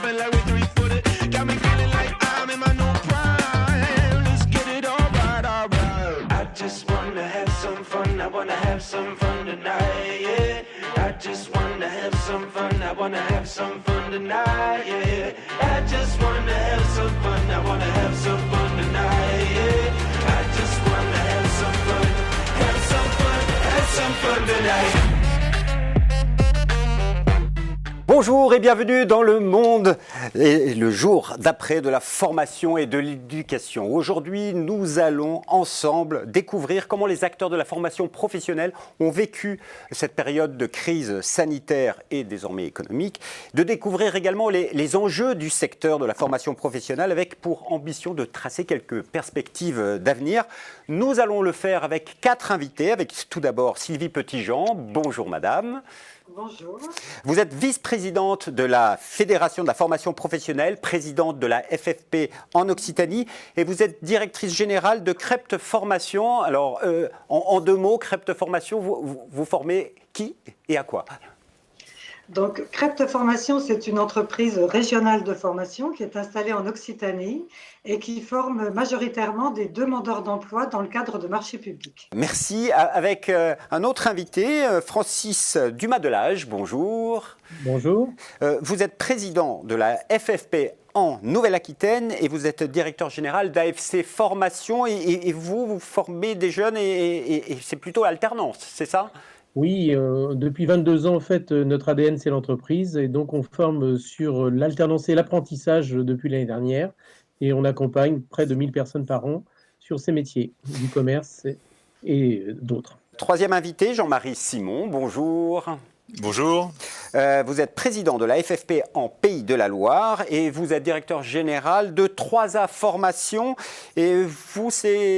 coming like we three-footed. Got me feeling like I'm in my new prime. Let's get it all right, all right. I just wanna have some fun. I wanna have some fun tonight, yeah. I just wanna have some fun. I wanna have some fun tonight, yeah. I just wanna have some fun. I wanna have some fun tonight, yeah. I just wanna have some fun. Have some fun. Have some fun tonight. Bonjour et bienvenue dans Le Monde, et le jour d'après de la formation et de l'éducation. Aujourd'hui, nous allons ensemble découvrir comment les acteurs de la formation professionnelle ont vécu cette période de crise sanitaire et désormais économique, de découvrir également les enjeux du secteur de la formation professionnelle avec pour ambition de tracer quelques perspectives d'avenir. Nous allons le faire avec 4 invités, avec tout d'abord Sylvie Petitjean. Bonjour madame. Bonjour. Vous êtes vice-présidente de la Fédération de la formation professionnelle, présidente de la FFP en Occitanie et vous êtes directrice générale de Crept Formation. Alors, en 2 mots, Crept Formation, vous formez qui et à quoi ? Donc, Crept Formation, c'est une entreprise régionale de formation qui est installée en Occitanie et qui forme majoritairement des demandeurs d'emploi dans le cadre de marchés publics. Merci. Avec un autre invité, Francis Dumas-Delage. Bonjour. Bonjour. Vous êtes président de la FFP en Nouvelle-Aquitaine et vous êtes directeur général d'AFC Formation et vous formez des jeunes et c'est plutôt alternance, c'est ça ? Oui, depuis 22 ans, en fait, notre ADN, c'est l'entreprise. Et donc, on forme sur l'alternance et l'apprentissage depuis l'année dernière. Et on accompagne près de 1000 personnes par an sur ces métiers, du commerce et d'autres. Troisième invité, Jean-Marie Simon. Bonjour. Bonjour. Vous êtes président de la FFP en Pays de la Loire et vous êtes directeur général de 3A Formation. Et vous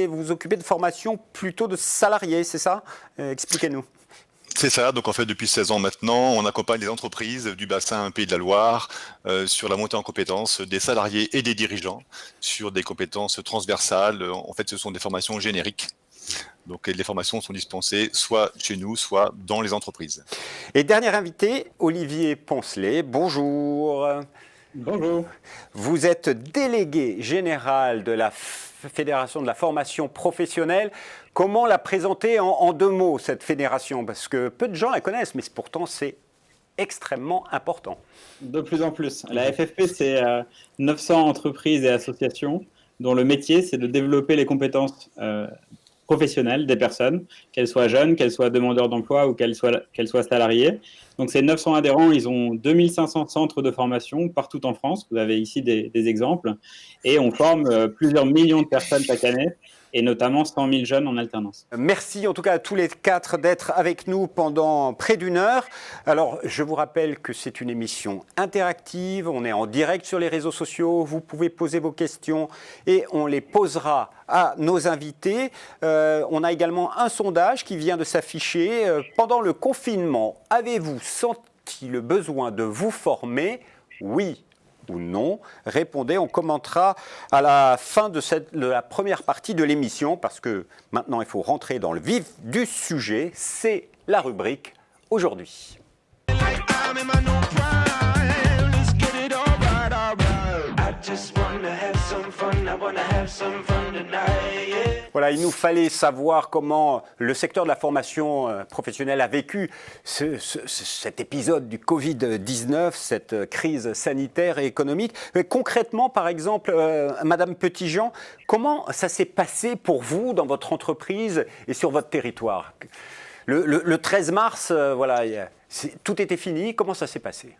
vous occupez de formation plutôt de salariés, c'est ça ? Expliquez-nous. C'est ça, donc en fait depuis 16 ans maintenant, on accompagne les entreprises du bassin Pays de la Loire sur la montée en compétences des salariés et des dirigeants sur des compétences transversales. En fait, ce sont des formations génériques. Donc les formations sont dispensées soit chez nous, soit dans les entreprises. Et dernier invité, Olivier Poncelet. Bonjour. Bonjour. Vous êtes délégué général de la Fédération de la formation professionnelle. Comment la présenter en 2 mots, cette fédération ? Parce que peu de gens la connaissent, mais pourtant c'est extrêmement important. De plus en plus. La FFP, c'est 900 entreprises et associations dont le métier, c'est de développer les compétences professionnelles des personnes, qu'elles soient jeunes, qu'elles soient demandeurs d'emploi ou qu'elles soient salariées. Donc, ces 900 adhérents, ils ont 2500 centres de formation partout en France. Vous avez ici des exemples. Et on forme plusieurs millions de personnes chaque année, et notamment 100 000 jeunes en alternance. Merci en tout cas à tous les 4 d'être avec nous pendant près d'1 heure. Alors, je vous rappelle que c'est une émission interactive, on est en direct sur les réseaux sociaux, vous pouvez poser vos questions et on les posera à nos invités. On a également un sondage qui vient de s'afficher. Pendant le confinement, avez-vous senti le besoin de vous former ? Oui ou non, répondez, on commentera à la fin de la première partie de l'émission parce que maintenant il faut rentrer dans le vif du sujet, c'est la rubrique aujourd'hui. Voilà, il nous fallait savoir comment le secteur de la formation professionnelle a vécu cet épisode du Covid-19, cette crise sanitaire et économique. Mais concrètement, par exemple, Madame Petitjean, comment ça s'est passé pour vous dans votre entreprise et sur votre territoire ? Le 13 mars, voilà, tout était fini. Comment ça s'est passé ?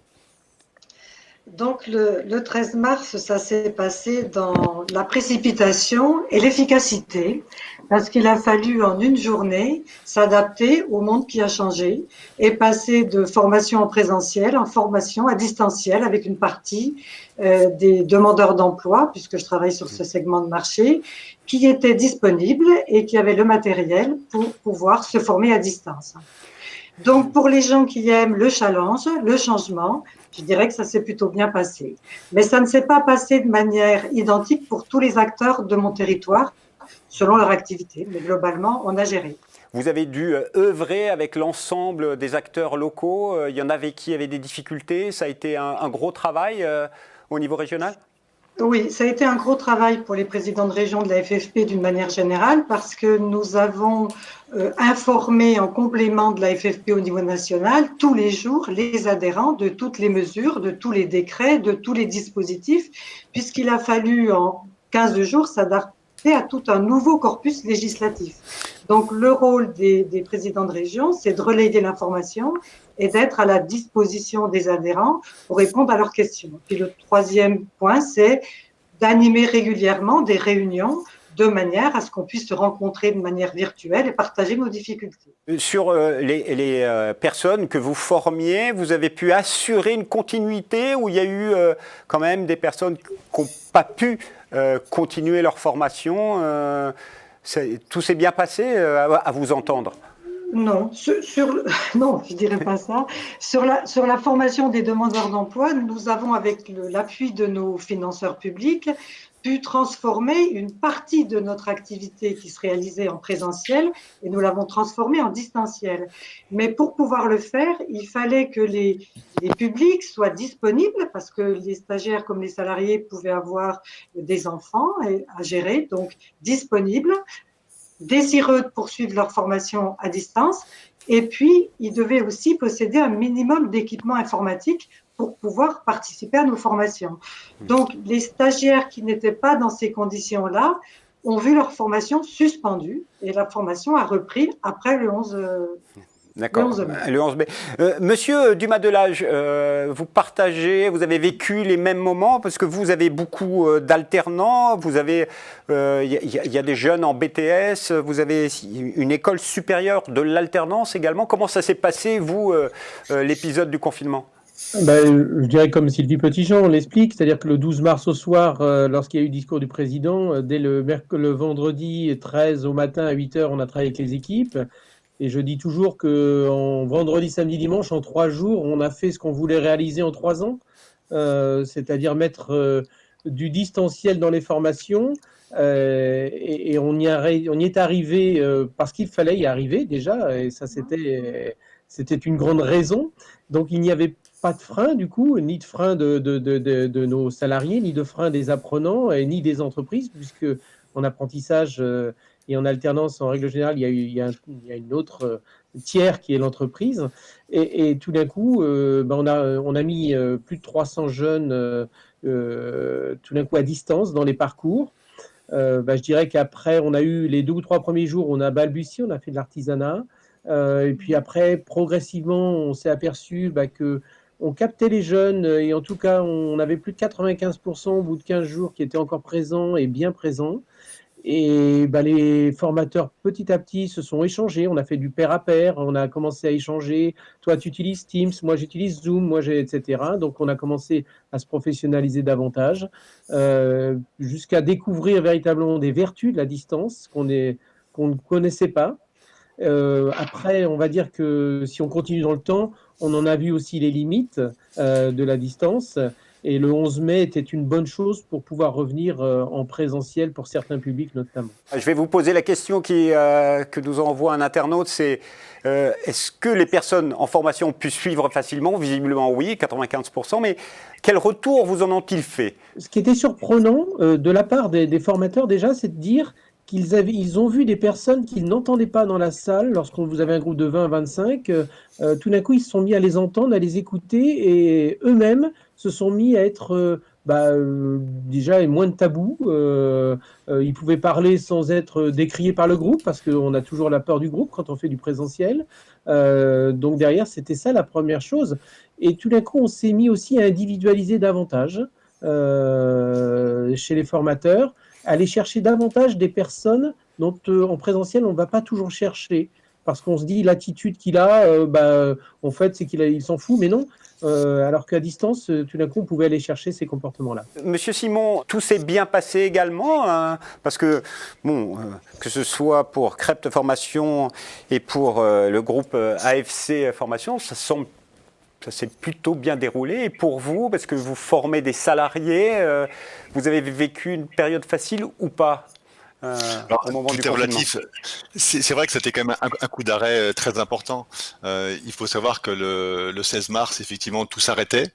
Donc, le 13 mars, ça s'est passé dans la précipitation et l'efficacité, parce qu'il a fallu en une journée s'adapter au monde qui a changé et passer de formation en présentiel en formation à distanciel avec une partie des demandeurs d'emploi, puisque je travaille sur ce segment de marché, qui étaient disponibles et qui avaient le matériel pour pouvoir se former à distance. Donc, pour les gens qui aiment le challenge, le changement, je dirais que ça s'est plutôt bien passé. Mais ça ne s'est pas passé de manière identique pour tous les acteurs de mon territoire, selon leur activité. Mais globalement, on a géré. Vous avez dû œuvrer avec l'ensemble des acteurs locaux. Il y en avait qui avaient des difficultés. Ça a été un gros travail au niveau régional? Oui, ça a été un gros travail pour les présidents de région de la FFP d'une manière générale parce que nous avons informé en complément de la FFP au niveau national tous les jours les adhérents de toutes les mesures, de tous les décrets, de tous les dispositifs, puisqu'il a fallu en 15 jours s'adapter à tout un nouveau corpus législatif. Donc le rôle des présidents de région, c'est de relayer l'information et d'être à la disposition des adhérents pour répondre à leurs questions. Puis le troisième point, c'est d'animer régulièrement des réunions de manière à ce qu'on puisse se rencontrer de manière virtuelle et partager nos difficultés. Sur les personnes que vous formiez, vous avez pu assurer une continuité ou il y a eu quand même des personnes qui n'ont pas pu continuer leur formation tout s'est bien passé à vous entendre? Non, non, je dirais pas ça. Sur la formation des demandeurs d'emploi, nous avons, avec l'appui de nos financeurs publics, pu transformer une partie de notre activité qui se réalisait en présentiel et nous l'avons transformée en distanciel. Mais pour pouvoir le faire, il fallait que les publics soient disponibles parce que les stagiaires comme les salariés pouvaient avoir des enfants à gérer, donc disponibles, désireux de poursuivre leur formation à distance, et puis ils devaient aussi posséder un minimum d'équipement informatique pour pouvoir participer à nos formations. Donc les stagiaires qui n'étaient pas dans ces conditions-là ont vu leur formation suspendue et la formation a repris après le 11 D'accord, le 11 mai. Monsieur Dumas-Delage, vous partagez, vous avez vécu les mêmes moments parce que vous avez beaucoup d'alternants, vous avez, y a des jeunes en BTS, vous avez une école supérieure de l'alternance également. Comment ça s'est passé, vous, l'épisode du confinement? Je dirais comme Sylvie Petitjean l'explique, c'est-à-dire que le 12 mars au soir, lorsqu'il y a eu le discours du président, dès le vendredi 13 au matin à 8h, on a travaillé avec les équipes. Et je dis toujours qu'en vendredi, samedi, dimanche, en 3 jours, on a fait ce qu'on voulait réaliser en 3 ans, c'est-à-dire mettre du distanciel dans les formations. Et on y est arrivé parce qu'il fallait y arriver déjà, et ça c'était une grande raison. Donc il n'y avait pas de frein du coup, ni de frein de nos salariés, ni de frein des apprenants, ni des entreprises, puisque en apprentissage et en alternance, en règle générale, il y a une autre tiers qui est l'entreprise. Et tout d'un coup, on a mis plus de 300 jeunes tout d'un coup à distance dans les parcours. Je dirais qu'après, on a eu les 2 ou 3 premiers jours, on a balbutié, on a fait de l'artisanat. Et puis après, progressivement, on s'est aperçu que on captait les jeunes et en tout cas, on avait plus de 95% au bout de 15 jours qui étaient encore présents et bien présents. Et les formateurs, petit à petit, se sont échangés. On a fait du pair à pair. On a commencé à échanger. Toi, tu utilises Teams. Moi, j'utilise Zoom. Etc. Donc, on a commencé à se professionnaliser davantage jusqu'à découvrir véritablement des vertus de la distance qu'on ne connaissait pas. Après, on va dire que si on continue dans le temps, on en a vu aussi les limites de la distance. Et le 11 mai était une bonne chose pour pouvoir revenir en présentiel pour certains publics notamment. Je vais vous poser la question que nous envoie un internaute, c'est est-ce que les personnes en formation ont pu suivre facilement? Visiblement oui, 95%, mais quel retour vous en ont-ils fait? Ce qui était surprenant de la part des formateurs déjà, c'est de dire qu'ils ont vu des personnes qu'ils n'entendaient pas dans la salle lorsqu'on vous avez un groupe de 20 à 25. Tout d'un coup, ils se sont mis à les entendre, à les écouter et eux-mêmes se sont mis à être déjà moins de tabous. Ils pouvaient parler sans être décriés par le groupe parce qu'on a toujours la peur du groupe quand on fait du présentiel. Donc derrière, c'était ça la première chose. Et tout d'un coup, on s'est mis aussi à individualiser davantage chez les formateurs, aller chercher davantage des personnes dont en présentiel on ne va pas toujours chercher parce qu'on se dit l'attitude qu'il a, en fait c'est qu'il s'en fout, mais non, alors qu'à distance tout d'un coup on pouvait aller chercher ces comportements-là. Monsieur Simon, tout s'est bien passé également parce que que ce soit pour Crêpes Formation et pour le groupe AFC Formation, ça s'est plutôt bien déroulé. Et pour vous, parce que vous formez des salariés, vous avez vécu une période facile ou pas Alors, au moment tout du est confinement? relatif. C'est vrai que c'était quand même un coup d'arrêt très important. Il faut savoir que le 16 mars, effectivement, tout s'arrêtait.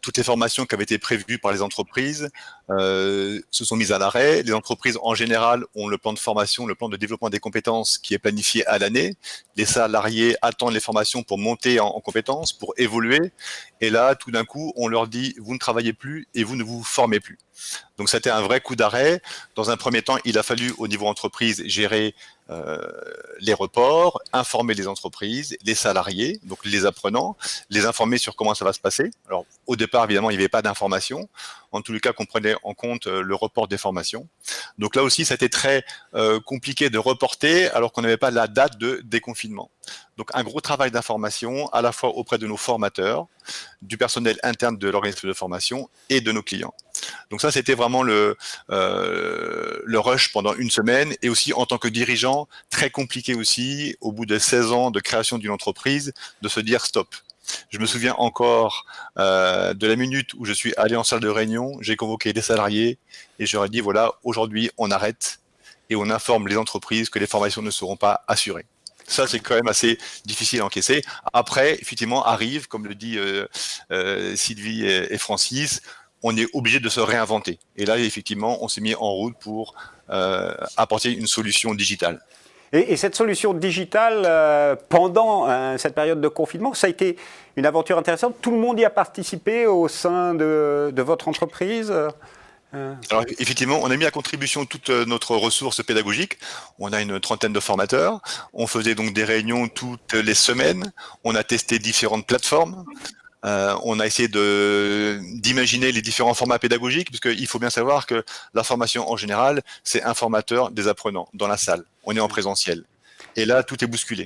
Toutes les formations qui avaient été prévues par les entreprises se sont mises à l'arrêt. Les entreprises, en général, ont le plan de formation, le plan de développement des compétences qui est planifié à l'année. Les salariés attendent les formations pour monter en compétences, pour évoluer. Et là, tout d'un coup, on leur dit, vous ne travaillez plus et vous ne vous formez plus. Donc, c'était un vrai coup d'arrêt. Dans un premier temps, il a fallu, au niveau entreprise, gérer les reports, informer les entreprises, les salariés, donc les apprenants, les informer sur comment ça va se passer. Alors, au départ, évidemment, il n'y avait pas d'information. En tous les cas, qu'on prenait en compte le report des formations. Donc là aussi, ça a été très compliqué de reporter alors qu'on n'avait pas la date de déconfinement. Donc, un gros travail d'information, à la fois auprès de nos formateurs, du personnel interne de l'organisme de formation et de nos clients. Donc ça, c'était vraiment le rush pendant une semaine, et aussi en tant que dirigeant, très compliqué aussi, au bout de 16 ans de création d'une entreprise, de se dire stop. Je me souviens encore de la minute où je suis allé en salle de réunion, j'ai convoqué des salariés et je leur ai dit, voilà, aujourd'hui, on arrête et on informe les entreprises que les formations ne seront pas assurées. Ça, c'est quand même assez difficile à encaisser. Après, effectivement, arrive, comme le dit Sylvie et Francis, on est obligé de se réinventer. Et là, effectivement, on s'est mis en route pour apporter une solution digitale. Et cette solution digitale, pendant cette période de confinement, ça a été une aventure intéressante. Tout le monde y a participé au sein de votre entreprise? Alors effectivement, on a mis à contribution toute notre ressource pédagogique. On a une trentaine de formateurs. On faisait donc des réunions toutes les semaines. On a testé différentes plateformes. On a essayé d'imaginer les différents formats pédagogiques, parce qu'il faut bien savoir que la formation en général, c'est un formateur, des apprenants dans la salle. On est en présentiel. Et là, tout est bousculé.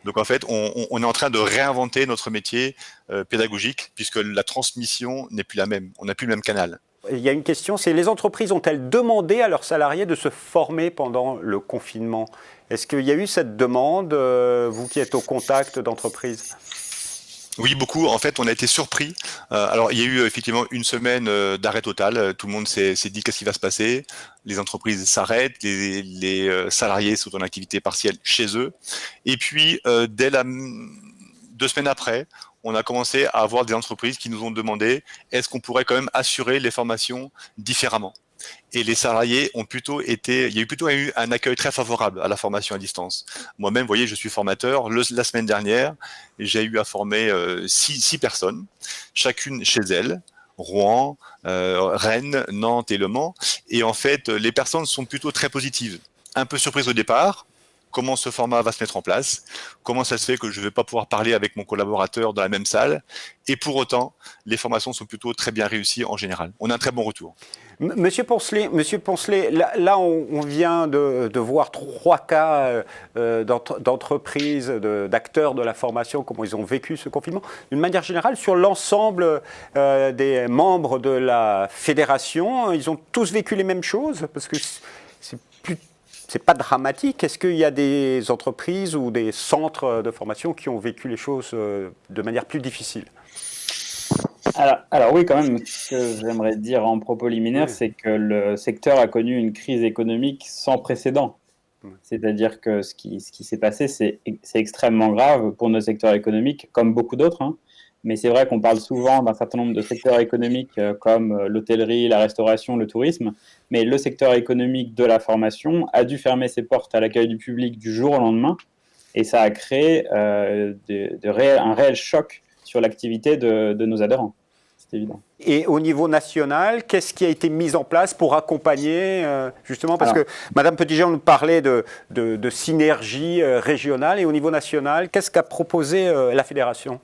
Donc en fait, on est en train de réinventer notre métier pédagogique, puisque la transmission n'est plus la même. On n'a plus le même canal. Il y a une question, c'est les entreprises ont-elles demandé à leurs salariés de se former pendant le confinement? Est-ce qu'il y a eu cette demande, vous qui êtes au contact d'entreprises? Oui, beaucoup. En fait, on a été surpris. Alors, il y a eu effectivement une semaine d'arrêt total. Tout le monde s'est dit qu'est-ce qui va se passer. Les entreprises s'arrêtent, les salariés sont en activité partielle chez eux. Et puis, dès 2 semaines après, on a commencé à avoir des entreprises qui nous ont demandé est-ce qu'on pourrait quand même assurer les formations différemment. Et les salariés ont plutôt été, il y a plutôt eu un accueil très favorable à la formation à distance. Moi-même, vous voyez, je suis formateur. La semaine dernière, j'ai eu à former 6 personnes, chacune chez elles, Rouen, Rennes, Nantes et Le Mans. Et en fait, les personnes sont plutôt très positives. Un peu surprises au départ. Comment ce format va se mettre en place, comment ça se fait que je ne vais pas pouvoir parler avec mon collaborateur dans la même salle, et pour autant, les formations sont plutôt très bien réussies en général. On a un très bon retour. Monsieur Poncelet, là on vient de voir 3 cas d'entreprises, d'acteurs de la formation, comment ils ont vécu ce confinement. D'une manière générale, sur l'ensemble des membres de la fédération, ils ont tous vécu les mêmes choses, parce que c'est pas dramatique. Est-ce qu'il y a des entreprises ou des centres de formation qui ont vécu les choses de manière plus difficile? Alors oui, quand même, ce que j'aimerais dire en propos liminaire, c'est que le secteur a connu une crise économique sans précédent. C'est-à-dire que ce qui s'est passé, c'est extrêmement grave pour nos secteurs économiques, comme beaucoup d'autres. Hein. Mais c'est vrai qu'on parle souvent d'un certain nombre de secteurs économiques comme l'hôtellerie, la restauration, le tourisme. Mais le secteur économique de la formation a dû fermer ses portes à l'accueil du public du jour au lendemain. Et ça a créé un réel choc sur l'activité de nos adhérents. C'est évident. Et au niveau national, qu'est-ce qui a été mis en place pour accompagner, justement, parce que Madame Petitjean nous parlait de synergie régionale, et au niveau national, qu'est-ce qu'a proposé la fédération?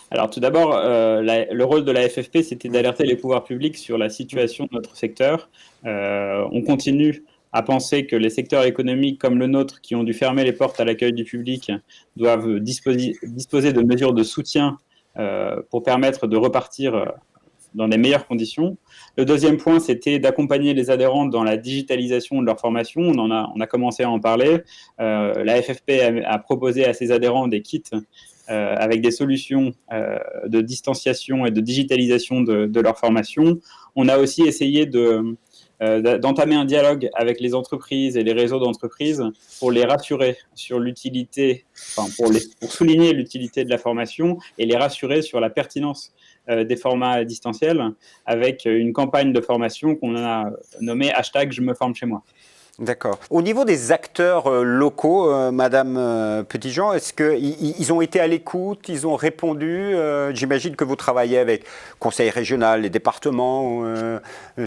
Alors tout d'abord, le rôle de la FFP, c'était d'alerter les pouvoirs publics sur la situation de notre secteur. On continue à penser que les secteurs économiques comme le nôtre, qui ont dû fermer les portes à l'accueil du public, doivent disposer de mesures de soutien pour permettre de repartir dans des meilleures conditions. Le deuxième point, c'était d'accompagner les adhérents dans la digitalisation de leur formation. On a commencé à en parler. La FFP a proposé à ses adhérents des kits avec des solutions de distanciation et de digitalisation de leur formation. On a aussi essayé d'entamer un dialogue avec les entreprises et les réseaux d'entreprises pour les rassurer sur l'utilité, pour souligner l'utilité de la formation et les rassurer sur la pertinence des formats distanciels avec une campagne de formation qu'on a nommée #JeMeFormeChez-moi. D'accord. Au niveau des acteurs locaux, Madame Petitjean, est-ce qu'ils ont été à l'écoute, ils ont répondu? J'imagine que vous travaillez avec conseil régional, les départements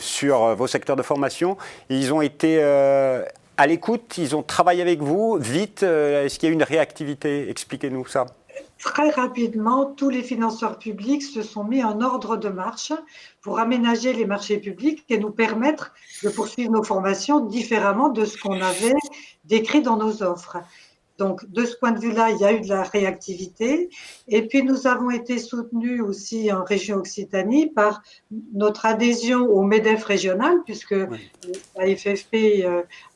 sur vos secteurs de formation. Ils ont été à l'écoute, ils ont travaillé avec vous vite. Est-ce qu'il y a eu une réactivité? Expliquez-nous ça. Très rapidement, tous les financeurs publics se sont mis en ordre de marche pour aménager les marchés publics et nous permettre de poursuivre nos formations différemment de ce qu'on avait décrit dans nos offres. Donc, de ce point de vue-là, il y a eu de la réactivité. Et puis, nous avons été soutenus aussi en région Occitanie par notre adhésion au MEDEF régional, puisque la FFP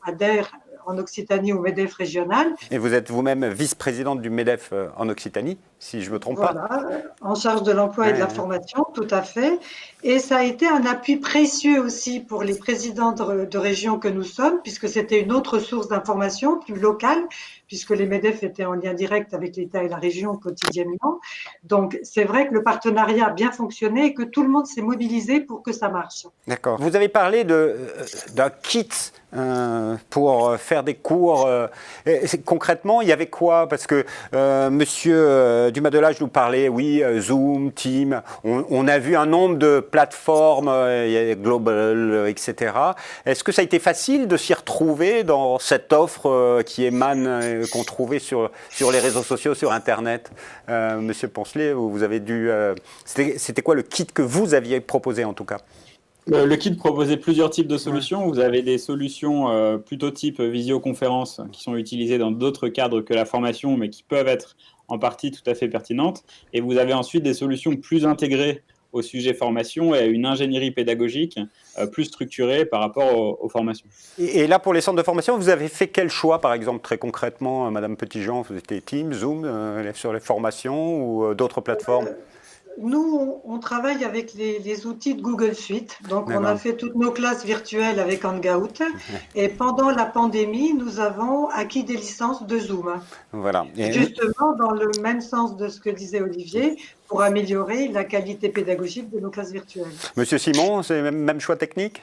adhère en Occitanie au MEDEF régional. Et vous êtes vous-même vice-présidente du MEDEF en Occitanie, si je ne me trompe pas. Voilà, en charge de l'emploi et de la formation, tout à fait. Et ça a été un appui précieux aussi pour les présidents de région que nous sommes, puisque c'était une autre source d'information plus locale, puisque les MEDEF étaient en lien direct avec l'État et la région quotidiennement. Donc, c'est vrai que le partenariat a bien fonctionné et que tout le monde s'est mobilisé pour que ça marche. D'accord. Vous avez parlé d'un kit pour faire des cours. Concrètement, il y avait quoi? Parce que Monsieur Dumas-Delage nous parlait, oui, Zoom, Team. On a vu un nombre de plateformes, Global, etc. Est-ce que ça a été facile de s'y retrouver dans cette offre qui émane, qu'on trouvait sur les réseaux sociaux, sur Internet? Monsieur Poncelet, vous avez dû... C'était quoi le kit que vous aviez proposé en tout cas? Le kit proposait plusieurs types de solutions. Vous avez des solutions plutôt type visioconférence qui sont utilisées dans d'autres cadres que la formation, mais qui peuvent être en partie tout à fait pertinentes. Et vous avez ensuite des solutions plus intégrées au sujet formation et à une ingénierie pédagogique plus structurée par rapport aux formations. Et là, pour les centres de formation, vous avez fait quel choix, par exemple, très concrètement, Madame Petitjean? Vous étiez Teams, Zoom, sur les formations ou d'autres plateformes? Nous, on travaille avec les outils de Google Suite. Donc, on a fait toutes nos classes virtuelles avec Hangout. Et pendant la pandémie, nous avons acquis des licences de Zoom. Voilà. Et justement, dans le même sens de ce que disait Olivier, pour améliorer la qualité pédagogique de nos classes virtuelles. Monsieur Simon, c'est le même choix technique?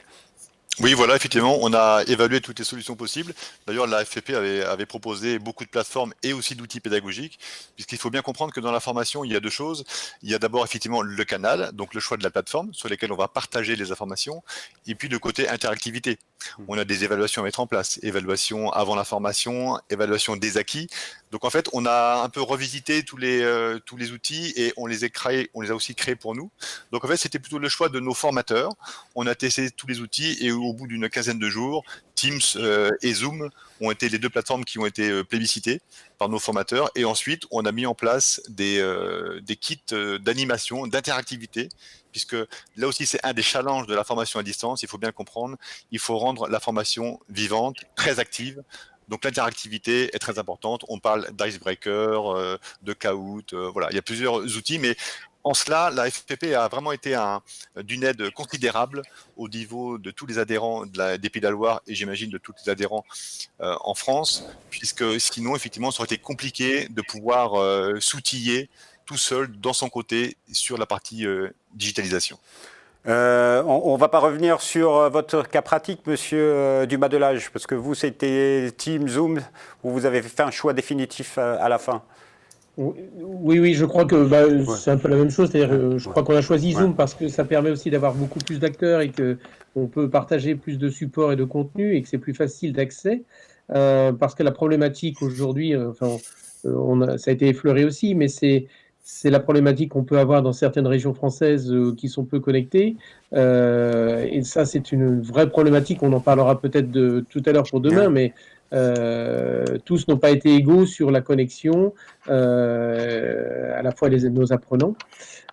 Oui, voilà, effectivement, on a évalué toutes les solutions possibles. D'ailleurs, la FFP avait proposé beaucoup de plateformes et aussi d'outils pédagogiques, puisqu'il faut bien comprendre que dans la formation, il y a deux choses. Il y a d'abord effectivement le canal, donc le choix de la plateforme sur lesquelles on va partager les informations, et puis le côté interactivité. On a des évaluations à mettre en place, évaluation avant la formation, évaluation des acquis. Donc en fait, on a un peu revisité tous les outils et on les a aussi créés pour nous. Donc en fait, c'était plutôt le choix de nos formateurs. On a testé tous les outils et au bout d'une quinzaine de jours, Teams et Zoom ont été les deux plateformes qui ont été plébiscitées par nos formateurs. Et ensuite, on a mis en place des kits d'animation, d'interactivité, puisque là aussi, c'est un des challenges de la formation à distance. Il faut bien comprendre, il faut rendre la formation vivante, très active. Donc l'interactivité est très importante. On parle d'icebreaker, de Kahoot, voilà, il y a plusieurs outils, mais en cela, la FFP a vraiment été d'une aide considérable au niveau de tous les adhérents des Pays de la Loire et j'imagine de tous les adhérents en France, puisque sinon, effectivement, ça aurait été compliqué de pouvoir s'outiller tout seul dans son côté sur la partie digitalisation. On ne va pas revenir sur votre cas pratique, Monsieur Dumas-Delage, parce que vous, c'était Team, Zoom, où vous avez fait un choix définitif à la fin. Oui, je crois que c'est un peu la même chose. C'est-à-dire, je crois qu'on a choisi Zoom parce que ça permet aussi d'avoir beaucoup plus d'acteurs et qu'on peut partager plus de supports et de contenu et que c'est plus facile d'accès. Parce que la problématique aujourd'hui, ça a été effleuré aussi, mais c'est la problématique qu'on peut avoir dans certaines régions françaises qui sont peu connectées. Et ça, c'est une vraie problématique. On en parlera peut-être tout à l'heure pour demain, mais tous n'ont pas été égaux sur la connexion, à la fois nos apprenants.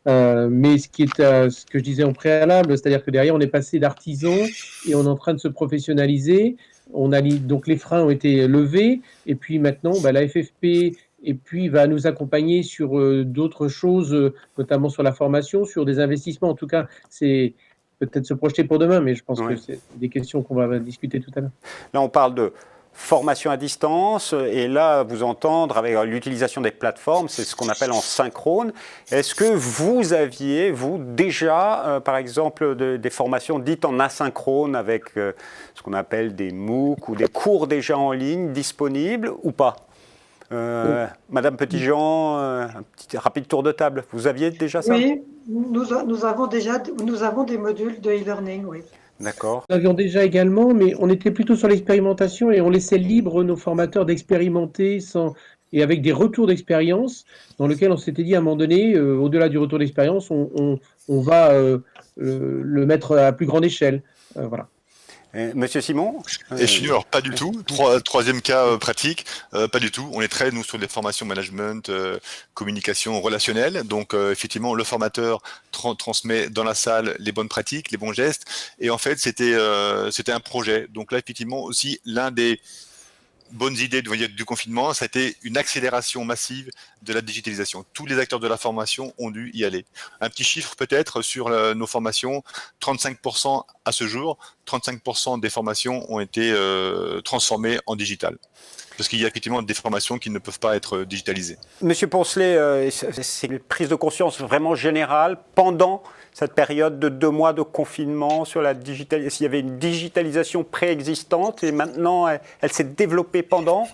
Mais ce que je disais en préalable, c'est-à-dire que derrière, on est passé d'artisans et on est en train de se professionnaliser. Donc les freins ont été levés. Et puis maintenant, la FFP et puis va nous accompagner sur d'autres choses, notamment sur la formation, sur des investissements. En tout cas, c'est peut-être se projeter pour demain, mais je pense Ouais. que c'est des questions qu'on va discuter tout à l'heure. Là, on parle de formation à distance, et là, vous entendre avec l'utilisation des plateformes, c'est ce qu'on appelle en synchrone. Est-ce que vous aviez, vous, déjà, par exemple, des formations dites en asynchrone avec ce qu'on appelle des MOOC ou des cours déjà en ligne disponibles ou pas? Madame Petitjean, un petit rapide tour de table. Vous aviez déjà ça? Oui, nous avons des modules de e-learning, oui. D'accord. Nous avions déjà également, mais on était plutôt sur l'expérimentation et on laissait libre nos formateurs d'expérimenter et avec des retours d'expérience dans lesquels on s'était dit à un moment donné, au-delà du retour d'expérience, on va le mettre à plus grande échelle. Voilà. Monsieur Simon? Et chez nous, alors pas du tout. Troisième cas pratique, pas du tout. On est très, nous, sur des formations management, communication relationnelle. Donc, effectivement, le formateur transmet dans la salle les bonnes pratiques, les bons gestes. Et en fait, c'était un projet. Donc là, effectivement, aussi, l'un des bonnes idées du confinement, ça a été une accélération massive de la digitalisation. Tous les acteurs de la formation ont dû y aller. Un petit chiffre peut-être sur nos formations, 35% à ce jour, 35% des formations ont été transformées en digital. Parce qu'il y a effectivement des formations qui ne peuvent pas être digitalisées. Monsieur Poncelet, c'est une prise de conscience vraiment générale pendant cette période de 2 mois de confinement sur la digitalisation. S'il y avait une digitalisation préexistante et maintenant elle s'est développée pendant.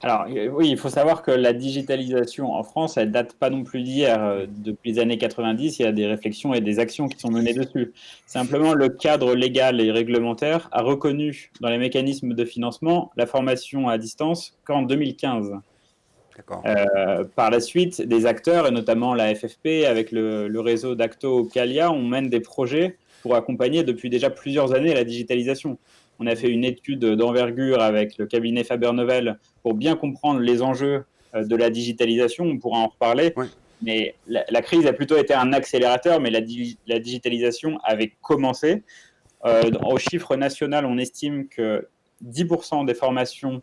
Alors oui, il faut savoir que la digitalisation en France, elle date pas non plus d'hier. Depuis les années 90, il y a des réflexions et des actions qui sont menées dessus. Simplement, le cadre légal et réglementaire a reconnu dans les mécanismes de financement la formation à distance qu'en 2015. D'accord. Par la suite, des acteurs, et notamment la FFP, avec le réseau d'Acto Calia, on mène des projets pour accompagner depuis déjà plusieurs années la digitalisation. On a fait une étude d'envergure avec le cabinet Faber-Novel pour bien comprendre les enjeux de la digitalisation. On pourra en reparler. Oui. Mais la crise a plutôt été un accélérateur, mais la digitalisation avait commencé. Au chiffre national, on estime que 10% des formations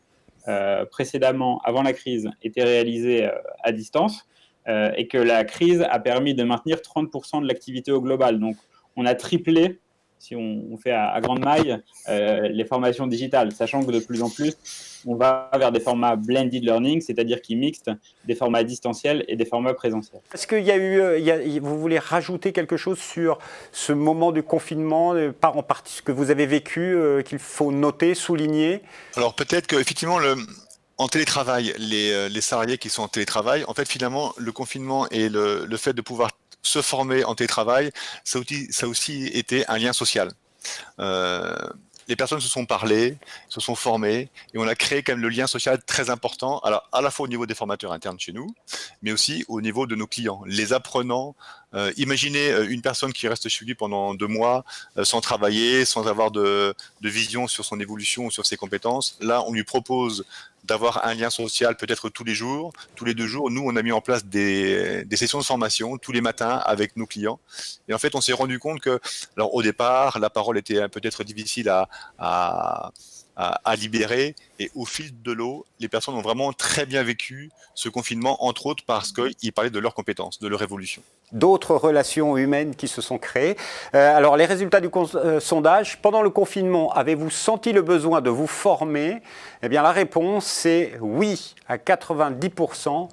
précédemment, avant la crise, étaient réalisées à distance et que la crise a permis de maintenir 30% de l'activité au global. Donc, on a triplé, si on fait à grande maille, les formations digitales, sachant que de plus en plus, on va vers des formats blended learning, c'est-à-dire qui mixent des formats distanciels et des formats présentiels. Est-ce qu'il y a eu, vous voulez rajouter quelque chose sur ce moment du confinement, par en partie ce que vous avez vécu, qu'il faut noter, souligner? Alors peut-être qu'effectivement, en télétravail, les salariés qui sont en télétravail, en fait finalement, le confinement et le fait de pouvoir se former en télétravail, ça a aussi été un lien social. Les personnes se sont parlées, se sont formées, et on a créé quand même le lien social très important, alors à la fois au niveau des formateurs internes chez nous, mais aussi au niveau de nos clients, les apprenants. Imaginez une personne qui reste chez lui pendant 2 mois, sans travailler, sans avoir de vision sur son évolution ou sur ses compétences. Là, on lui propose d'avoir un lien social peut-être tous les jours, tous les 2 jours. Nous, on a mis en place des sessions de formation tous les matins avec nos clients. Et en fait, on s'est rendu compte que, alors au départ, la parole était peut-être difficile à libérer. Et au fil de l'eau, les personnes ont vraiment très bien vécu ce confinement, entre autres parce qu'ils parlaient de leurs compétences, de leur évolution. D'autres relations humaines qui se sont créées. Alors, les résultats du sondage, pendant le confinement, avez-vous senti le besoin de vous former? Eh bien, la réponse, c'est oui à 90%